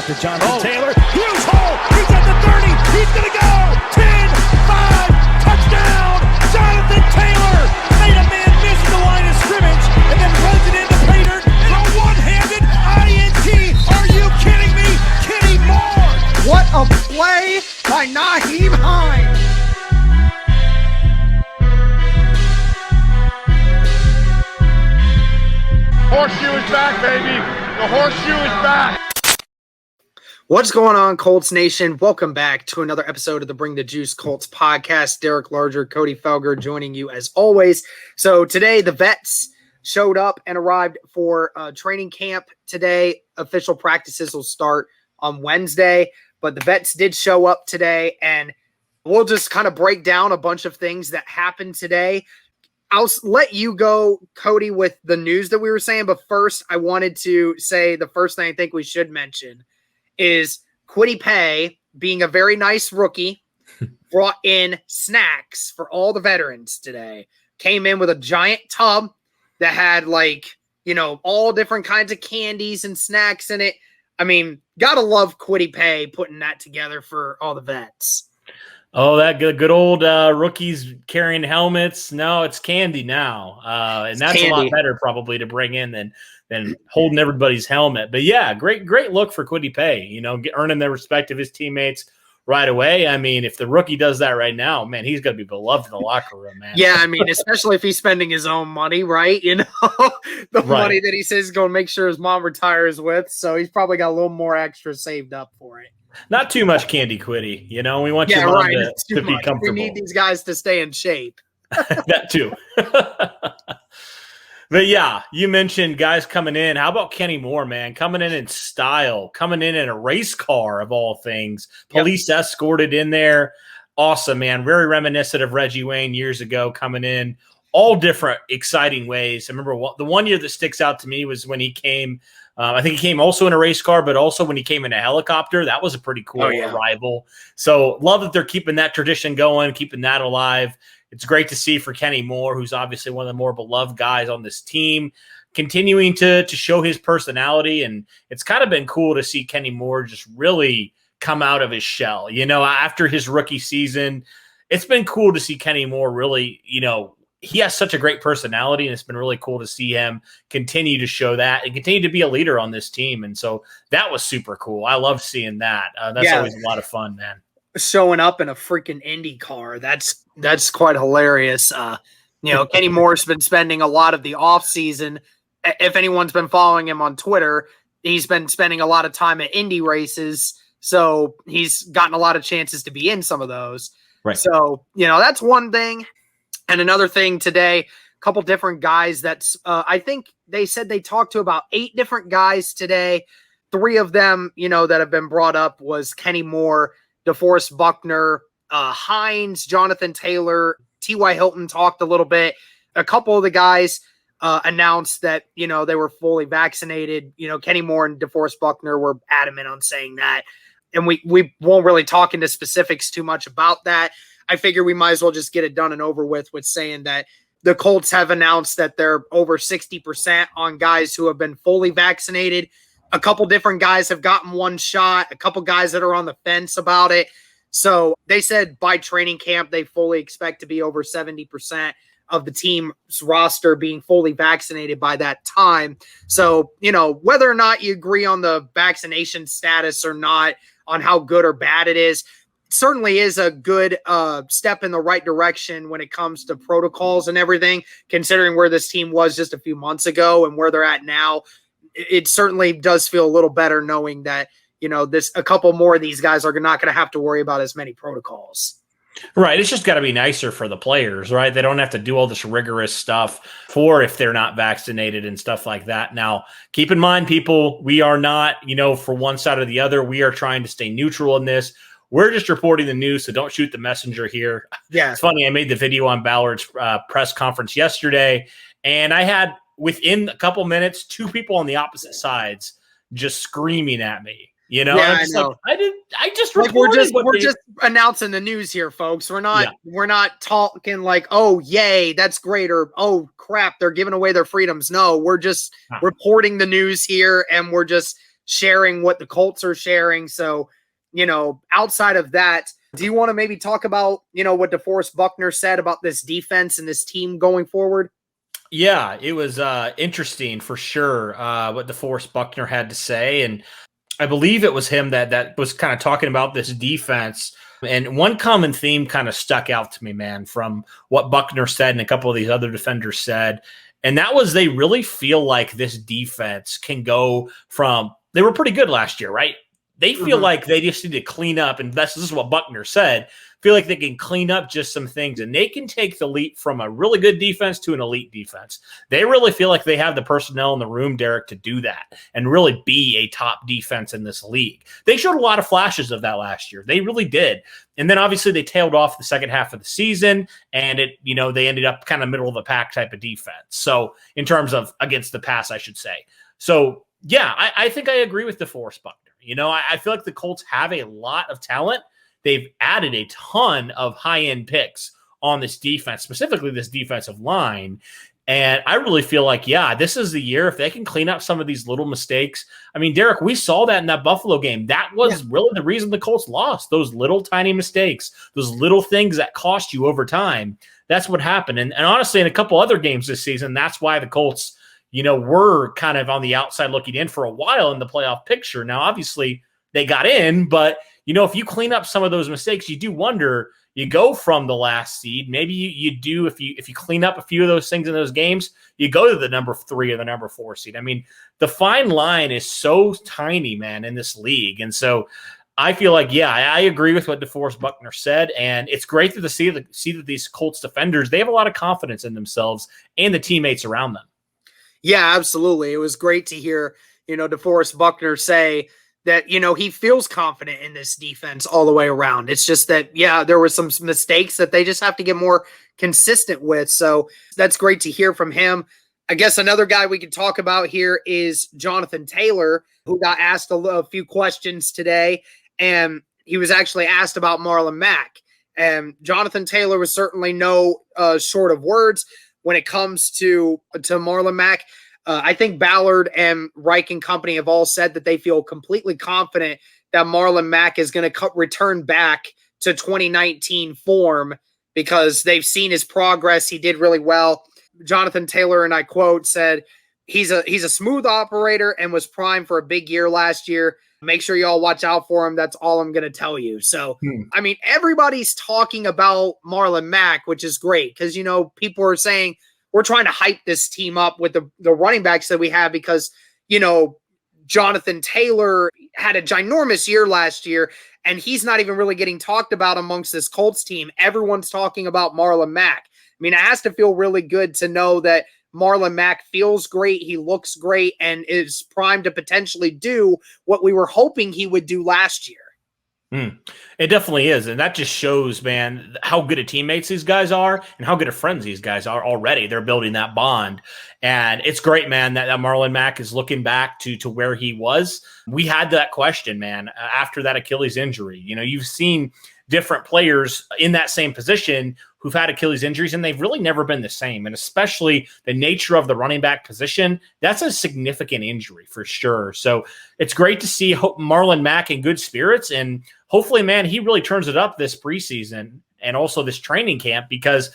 to Jonathan Taylor. Huge hole. He's at the 30. He's going to go. 10, 5, touchdown. Jonathan Taylor made a man miss the line of scrimmage and then runs it into pay dirt and a one-handed INT. Are you kidding me? Kenny Moore. What a play by Nahim Heinz. Horseshoe is back, baby. The horseshoe is back. What's going on, Colts Nation? Welcome back to another episode of the Bring the Juice Colts podcast. Derek Larger, Cody Felger joining you as always. So today the vets showed up and arrived for training camp today. Official practices will start on Wednesday, but the vets did show up today, and we'll just kind of break down a bunch of things that happened today. I'll let you go, Cody, with the news that we were saying. But first, I wanted to say the first thing I think we should mention is Kwity Paye, being a very nice rookie, brought in snacks for all the veterans today. Came in with a giant tub that had, all different kinds of candies and snacks in it. I mean, gotta love Kwity Paye putting that together for all the vets. Oh, that good old rookies carrying helmets. No, it's candy now. And that's candy. A lot better probably to bring in than holding everybody's helmet. But yeah, great look for Kwity Paye, earning the respect of his teammates right away. I mean, if the rookie does that right now, man, he's going to be beloved in the locker room, man. Yeah, I mean, especially if he's spending his own money, right? Money that he says he's going to make sure his mom retires with. So he's probably got a little more extra saved up for it. Not too much candy, Kwity. We want your mom to be comfortable. We need these guys to stay in shape. That too. But yeah, you mentioned guys coming in. How about Kenny Moore, man? Coming in style, coming in a race car of all things. Police escorted in there. Awesome, man. Very reminiscent of Reggie Wayne years ago coming in. All different exciting ways. I remember the one year that sticks out to me was when he came – I think he came also in a race car, but also when he came in a helicopter. That was a pretty cool arrival. So love that they're keeping that tradition going, keeping that alive. It's great to see for Kenny Moore, who's obviously one of the more beloved guys on this team, continuing to show his personality. And it's kind of been cool to see Kenny Moore just really come out of his shell. After his rookie season, it's been cool to see Kenny Moore really, he has such a great personality, and it's been really cool to see him continue to show that and continue to be a leader on this team. And so that was super cool. I love seeing that. That's always a lot of fun, man. Showing up in a freaking Indy car. That's quite hilarious. Kenny Moore's been spending a lot of the off season. If anyone's been following him on Twitter, he's been spending a lot of time at Indy races. So he's gotten a lot of chances to be in some of those. Right. So, that's one thing. And another thing today, a couple different guys I think they said they talked to about 8 different guys today. 3 of them, that have been brought up was Kenny Moore, DeForest Buckner, Heinz, Jonathan Taylor, T.Y. Hilton talked a little bit. A couple of the guys announced that, they were fully vaccinated. Kenny Moore and DeForest Buckner were adamant on saying that. And we won't really talk into specifics too much about that. I figure we might as well just get it done and over with saying that the Colts have announced that they're over 60% on guys who have been fully vaccinated. A couple different guys have gotten one shot, a couple guys that are on the fence about it. So they said by training camp, they fully expect to be over 70% of the team's roster being fully vaccinated by that time. So, whether or not you agree on the vaccination status or not, on how good or bad it is, certainly is a good step in the right direction when it comes to protocols and everything, considering where this team was just a few months ago and where they're at now. It certainly does feel a little better knowing that, a couple more of these guys are not going to have to worry about as many protocols. Right. It's just got to be nicer for the players, right? They don't have to do all this rigorous stuff for if they're not vaccinated and stuff like that. Now, keep in mind, people, we are not, for one side or the other. We are trying to stay neutral in this. We're just reporting the news, so don't shoot the messenger here. Yeah. It's funny. I made the video on Ballard's press conference yesterday, and I had, within a couple minutes, 2 people on the opposite sides just screaming at me. Yeah, I know. I just reported we're just announcing the news here, folks. We're not talking like, oh, yay, that's great, or oh crap, they're giving away their freedoms. No, we're just reporting the news here, and we're just sharing what the Colts are sharing. So, outside of that, do you want to maybe talk about, what DeForest Buckner said about this defense and this team going forward? Yeah, it was interesting for sure what DeForest Buckner had to say. And I believe it was him that was kind of talking about this defense. And one common theme kind of stuck out to me, man, from what Buckner said and a couple of these other defenders said. And that was they really feel like this defense can go from – they were pretty good last year, right? They feel like they just need to clean up, and this is what Buckner said, feel like they can clean up just some things, and they can take the leap from a really good defense to an elite defense. They really feel like they have the personnel in the room, Derek, to do that and really be a top defense in this league. They showed a lot of flashes of that last year. They really did. And then obviously they tailed off the second half of the season, and they ended up kind of middle of the pack type of defense. So in terms of against the pass, I should say. So yeah, I think I agree with DeForest Buckner. I feel like the Colts have a lot of talent. They've added a ton of high-end picks on this defense, specifically this defensive line. And I really feel like, yeah, this is the year if they can clean up some of these little mistakes. I mean, Derek, we saw that in that Buffalo game. That was really the reason the Colts lost, those little tiny mistakes, those little things that cost you over time. That's what happened. And honestly, in a couple other games this season, that's why the Colts were kind of on the outside looking in for a while in the playoff picture. Now, obviously, they got in, but, if you clean up some of those mistakes, you do wonder, you go from the last seed. Maybe you do, if you clean up a few of those things in those games, you go to the number 3 or the number 4 seed. I mean, the fine line is so tiny, man, in this league. And so I feel like, yeah, I agree with what DeForest Buckner said. And it's great to see that these Colts defenders, they have a lot of confidence in themselves and the teammates around them. Yeah, absolutely. It was great to hear, DeForest Buckner say that, he feels confident in this defense all the way around. It's just that, yeah, there were some mistakes that they just have to get more consistent with. So that's great to hear from him. I guess another guy we could talk about here is Jonathan Taylor, who got asked a few questions today, and he was actually asked about Marlon Mack. And Jonathan Taylor was certainly no short of words when it comes to Marla Mack. I think Ballard and Reich and company have all said that they feel completely confident that Marlon Mack is going to return back to 2019 form because they've seen his progress. He did really well. Jonathan Taylor, and I quote, said, he's a smooth operator and was primed for a big year last year. Make sure you all watch out for him. That's all I'm going to tell you. So, I mean, everybody's talking about Marlon Mack, which is great because, people are saying we're trying to hype this team up with the running backs that we have because, Jonathan Taylor had a ginormous year last year, and he's not even really getting talked about amongst this Colts team. Everyone's talking about Marlon Mack. I mean, it has to feel really good to know that Marlon Mack feels great, he looks great, and is primed to potentially do what we were hoping he would do last year. It definitely is. And that just shows, man, how good of teammates these guys are and how good of friends these guys are already. They're building that bond. And it's great, man, that Marlon Mack is looking back to where he was. We had that question, man, after that Achilles injury. You've seen different players in that same position who've had Achilles injuries, and they've really never been the same. And especially the nature of the running back position, that's a significant injury for sure. So it's great to see Marlon Mack in good spirits, and hopefully, man, he really turns it up this preseason and also this training camp because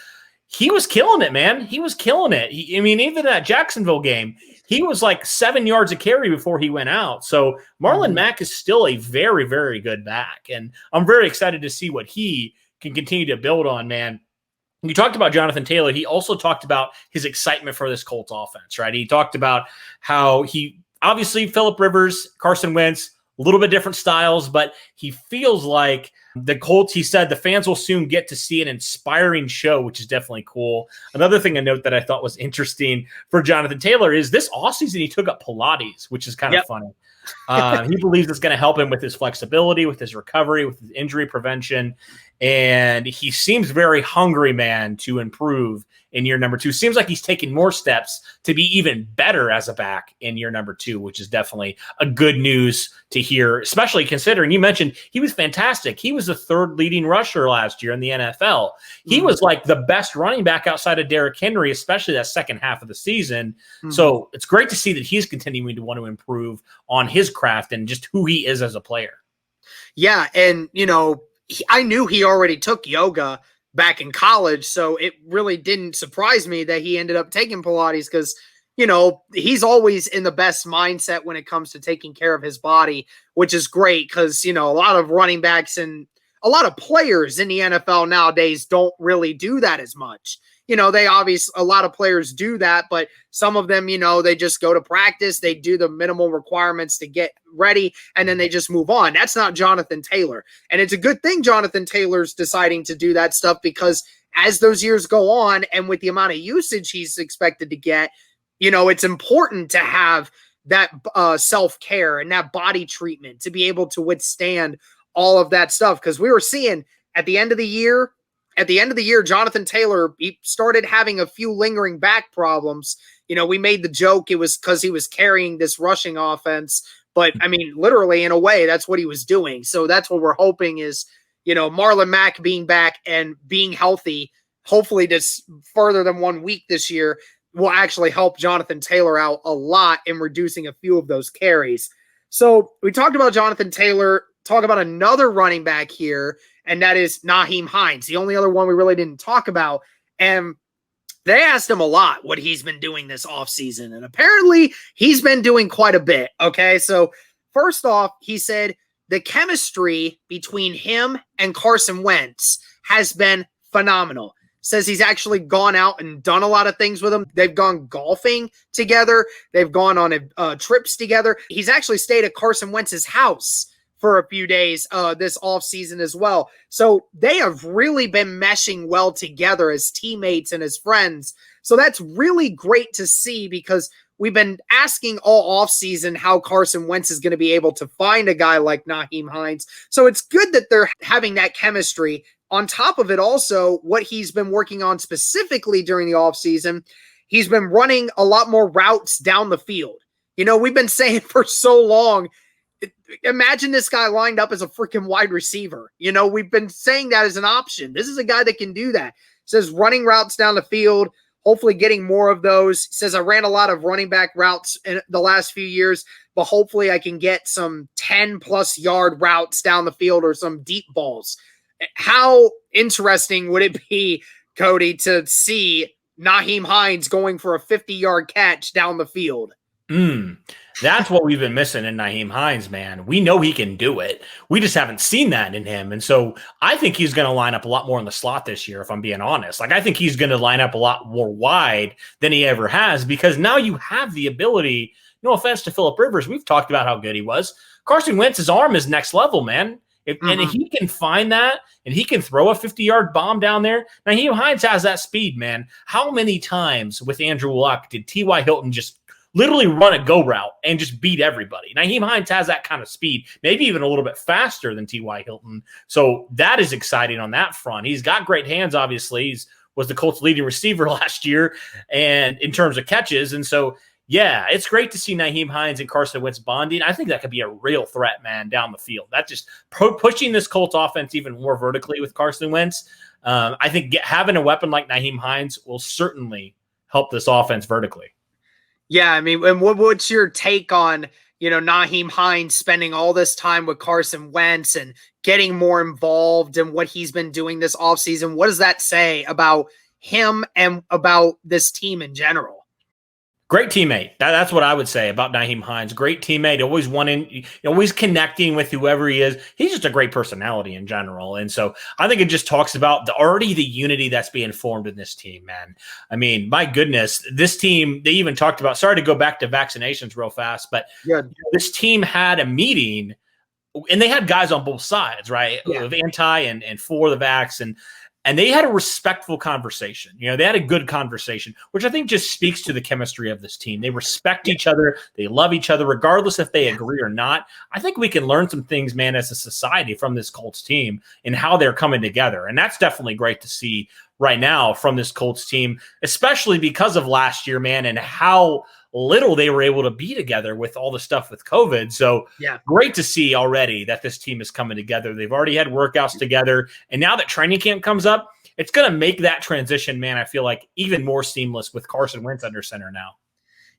he was killing it, man. He was killing it. Even that Jacksonville game, he was like 7 yards a carry before he went out. So Marlon Mack is still a very, very good back. And I'm very excited to see what he can continue to build on, man. You talked about Jonathan Taylor. He also talked about his excitement for this Colts offense, right? He talked about how obviously Phillip Rivers, Carson Wentz, a little bit different styles, but he feels like the Colts, he said, the fans will soon get to see an inspiring show, which is definitely cool. Another thing I note that I thought was interesting for Jonathan Taylor is this offseason he took up Pilates, which is kind of funny. He believes it's going to help him with his flexibility, with his recovery, with his injury prevention. And he seems very hungry, man, to improve in year number 2. Seems like he's taking more steps to be even better as a back in year number 2, which is definitely a good news to hear, especially considering you mentioned he was fantastic. He was the 3rd leading rusher last year in the NFL. He was like the best running back outside of Derrick Henry, especially that second half of the season. So it's great to see that he's continuing to want to improve on his craft and just who he is as a player. Yeah, and I knew he already took yoga back in college, so it really didn't surprise me that he ended up taking Pilates because, he's always in the best mindset when it comes to taking care of his body, which is great because, a lot of running backs and a lot of players in the NFL nowadays don't really do that as much. A lot of players do that, but some of them, they just go to practice, they do the minimal requirements to get ready, and then they just move on. That's not Jonathan Taylor. And it's a good thing Jonathan Taylor's deciding to do that stuff because as those years go on and with the amount of usage he's expected to get, it's important to have that self-care and that body treatment to be able to withstand all of that stuff. Because we were seeing at the end of the year, Jonathan Taylor, he started having a few lingering back problems. We made the joke it was because he was carrying this rushing offense. But, I mean, literally, in a way, that's what he was doing. So that's what we're hoping is, Marlon Mack being back and being healthy, hopefully just further than 1 week this year, will actually help Jonathan Taylor out a lot in reducing a few of those carries. So we talked about Jonathan Taylor, talk about another running back here, and that is Nahim Heinz, the only other one we really didn't talk about. And they asked him a lot what he's been doing this offseason, and apparently he's been doing quite a bit, okay? So first off, he said the chemistry between him and Carson Wentz has been phenomenal. Says he's actually gone out and done a lot of things with him. They've gone golfing together. They've gone on trips together. He's actually stayed at Carson Wentz's house for a few days this offseason as well. So they have really been meshing well together as teammates and as friends. So that's really great to see because we've been asking all offseason how Carson Wentz is going to be able to find a guy like Nahim Heinz. So it's good that they're having that chemistry. On top of it, also, what he's been working on specifically during the offseason, he's been running a lot more routes down the field. We've been saying for so long, imagine this guy lined up as a freaking wide receiver. We've been saying that as an option. This is a guy that can do that. Says running routes down the field, hopefully getting more of those. Says I ran a lot of running back routes in the last few years, but hopefully I can get some 10-plus yard routes down the field or some deep balls. How interesting would it be, Cody, to see Nahim Heinz going for a 50-yard catch down the field? That's what we've been missing in Nahim Heinz, man. We know he can do it. We just haven't seen that in him. And so I think he's going to line up a lot more in the slot this year, if I'm being honest. I think he's going to line up a lot more wide than he ever has because now you have the ability, no offense to Phillip Rivers, we've talked about how good he was. Carson Wentz's arm is next level, man. And if he can find that and he can throw a 50-yard bomb down there, Nahim Heinz has that speed, man. How many times with Andrew Luck did T.Y. Hilton just literally run a go route and just beat everybody? Nahim Heinz has that kind of speed, maybe even a little bit faster than T.Y. Hilton. So that is exciting on that front. He's got great hands, obviously. He was the Colts' leading receiver last year and in terms of catches. And so, yeah, it's great to see Nahim Heinz and Carson Wentz bonding. I think that could be a real threat, man, down the field. That's just pushing this Colts offense even more vertically with Carson Wentz. I think having a weapon like Nahim Heinz will certainly help this offense vertically. Yeah, I mean, and what's your take on, Nahim Heinz spending all this time with Carson Wentz and getting more involved in what he's been doing this offseason? What does that say about him and about this team in general? Great teammate. That's what I would say about Nahim Heinz. Great teammate, always connecting with whoever he is. He's just a great personality in general. And so I think it just talks about already the unity that's being formed in this team, man. I mean, my goodness, this team, they even talked about, sorry to go back to vaccinations real fast, but this team had a meeting and they had guys on both sides, right? Yeah. Of anti and for the vax. And they had a respectful conversation. They had a good conversation, which I think just speaks to the chemistry of this team. They respect each other. They love each other, regardless if they agree or not. I think we can learn some things, man, as a society from this Colts team and how they're coming together. And that's definitely great to see right now from this Colts team, especially because of last year, man, and how little they were able to be together with all the stuff with COVID. So great to see already that this team is coming together. They've already had workouts together. And now that training camp comes up, it's going to make that transition, man, I feel like even more seamless with Carson Wentz under center now.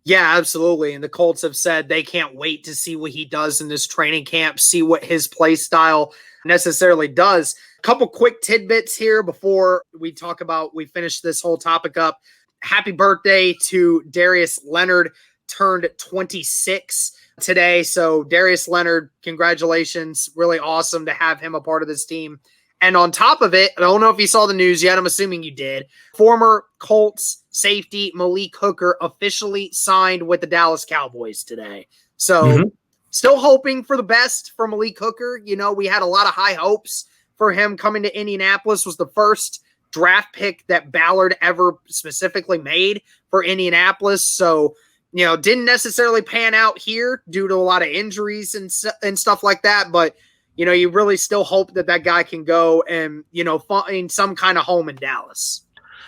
Yeah, absolutely. And the Colts have said they can't wait to see what he does in this training camp, see what his play style necessarily does. A couple quick tidbits here before we finish this whole topic up. Happy birthday to Darius Leonard, turned 26 today. So Darius Leonard, congratulations. Really awesome to have him a part of this team. And on top of it, I don't know if you saw the news yet. I'm assuming you did. Former Colts safety Malik Hooker officially signed with the Dallas Cowboys today. So still hoping for the best for Malik Hooker. You know, we had a lot of high hopes for him coming to Indianapolis. Was the first draft pick that Ballard ever specifically made for Indianapolis. So, you know, didn't necessarily pan out here due to a lot of injuries and stuff like that. But, you know, you really still hope that guy can go and, you know, find some kind of home in Dallas.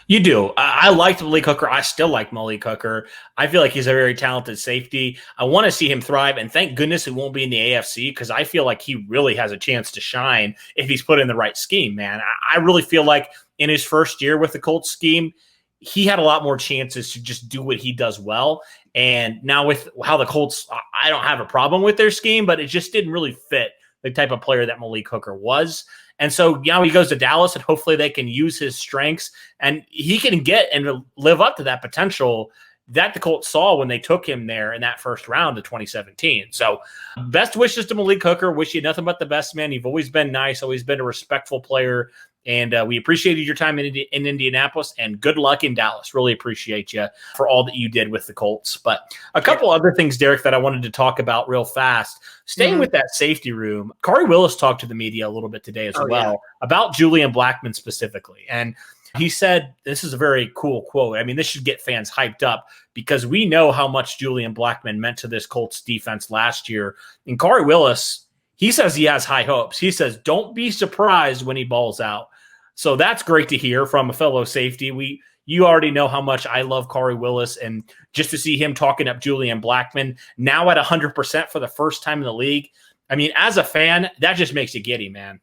You do. I liked Malik Hooker. I still like Malik Hooker. I feel like he's a very talented safety. I want to see him thrive, and thank goodness he won't be in the AFC because I feel like he really has a chance to shine if he's put in the right scheme, man. I really feel like in his first year with the Colts scheme, he had a lot more chances to just do what he does well. And now with how the Colts, I don't have a problem with their scheme, but it just didn't really fit the type of player that Malik Hooker was. And so now he goes to Dallas, and hopefully they can use his strengths, and he can get and live up to that potential that the Colts saw when they took him there in that first round of 2017. So best wishes to Malik Hooker. Wish you nothing but the best, man. You've always been nice, always been a respectful player. And we appreciated your time in Indianapolis, and good luck in Dallas. Really appreciate you for all that you did with the Colts. But a couple other things, Derek, that I wanted to talk about real fast. Staying with that safety room, Corey Willis talked to the media a little bit today as well about Julian Blackman specifically. And he said, this is a very cool quote. I mean, this should get fans hyped up because we know how much Julian Blackman meant to this Colts defense last year. And Corey Willis, he says he has high hopes. He says, don't be surprised when he balls out. So that's great to hear from a fellow safety. You already know how much I love Corey Willis, and just to see him talking up Julian Blackman now at 100% for the first time in the league. I mean, as a fan, that just makes you giddy, man.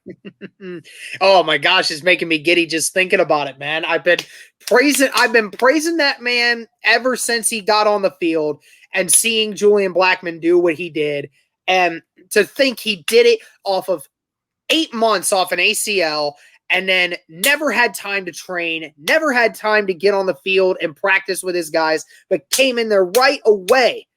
Oh my gosh, it's making me giddy just thinking about it, man. I've been praising that man ever since he got on the field, and seeing Julian Blackman do what he did, and to think he did it off of 8 months off an ACL, and then never had time to train, never had time to get on the field and practice with his guys, but came in there right away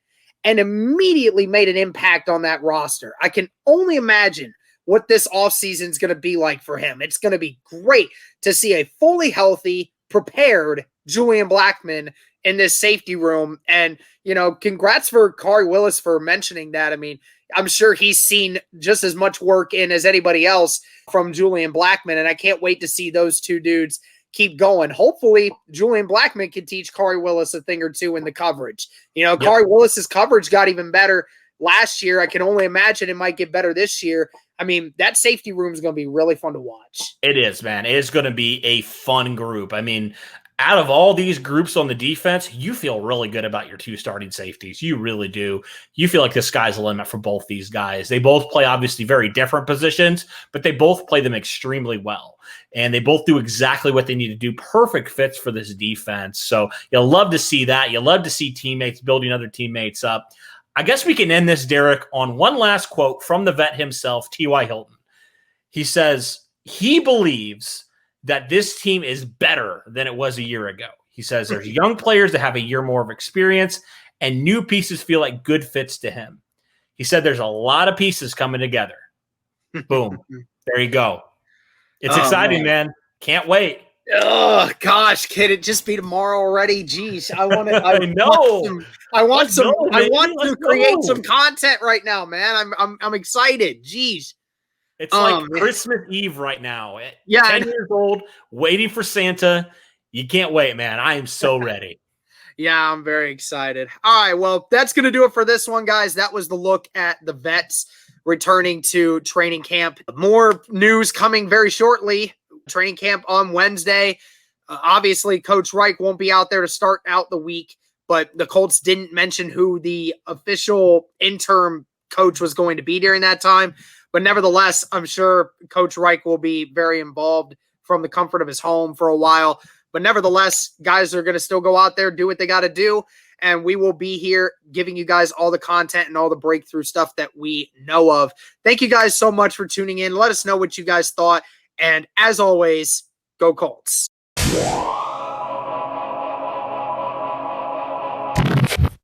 and immediately made an impact on that roster. I can only imagine what this offseason is going to be like for him. It's going to be great to see a fully healthy, prepared Julian Blackman in this safety room. And, you know, congrats for Corey Willis for mentioning that. I mean, I'm sure he's seen just as much work in as anybody else from Julian Blackman, and I can't wait to see those two dudes keep going. Hopefully, Julian Blackman can teach Corey Willis a thing or two in the coverage. You know, Corey Willis's coverage got even better last year. I can only imagine it might get better this year. I mean, that safety room is going to be really fun to watch. It is, man. It is going to be a fun group. I mean, out of all these groups on the defense, you feel really good about your two starting safeties. You really do. You feel like the sky's the limit for both these guys. They both play obviously very different positions, but they both play them extremely well. And they both do exactly what they need to do. Perfect fits for this defense. So you'll love to see that. You'll love to see teammates building other teammates up. I guess we can end this, Derek, on one last quote from the vet himself, T.Y. Hilton. He says he believes that this team is better than it was a year ago. He says there's young players that have a year more of experience, and new pieces feel like good fits to him. He said there's a lot of pieces coming together. Boom. There you go. It's exciting, man. Can't wait. Oh gosh, kid, it just be tomorrow already. Jeez, I want to. I want to create some content right now, man. I'm excited. Jeez. It's like Christmas Eve right now. Yeah, 10 years old, waiting for Santa. You can't wait, man. I am so ready. Yeah, I'm very excited. All right, well, that's going to do it for this one, guys. That was the look at the vets returning to training camp. More news coming very shortly. Training camp on Wednesday. Obviously, Coach Reich won't be out there to start out the week, but the Colts didn't mention who the official interim coach was going to be during that time. But nevertheless, I'm sure Coach Reich will be very involved from the comfort of his home for a while. But nevertheless, guys are going to still go out there, do what they got to do. And we will be here giving you guys all the content and all the breakthrough stuff that we know of. Thank you guys so much for tuning in. Let us know what you guys thought. And as always, go Colts.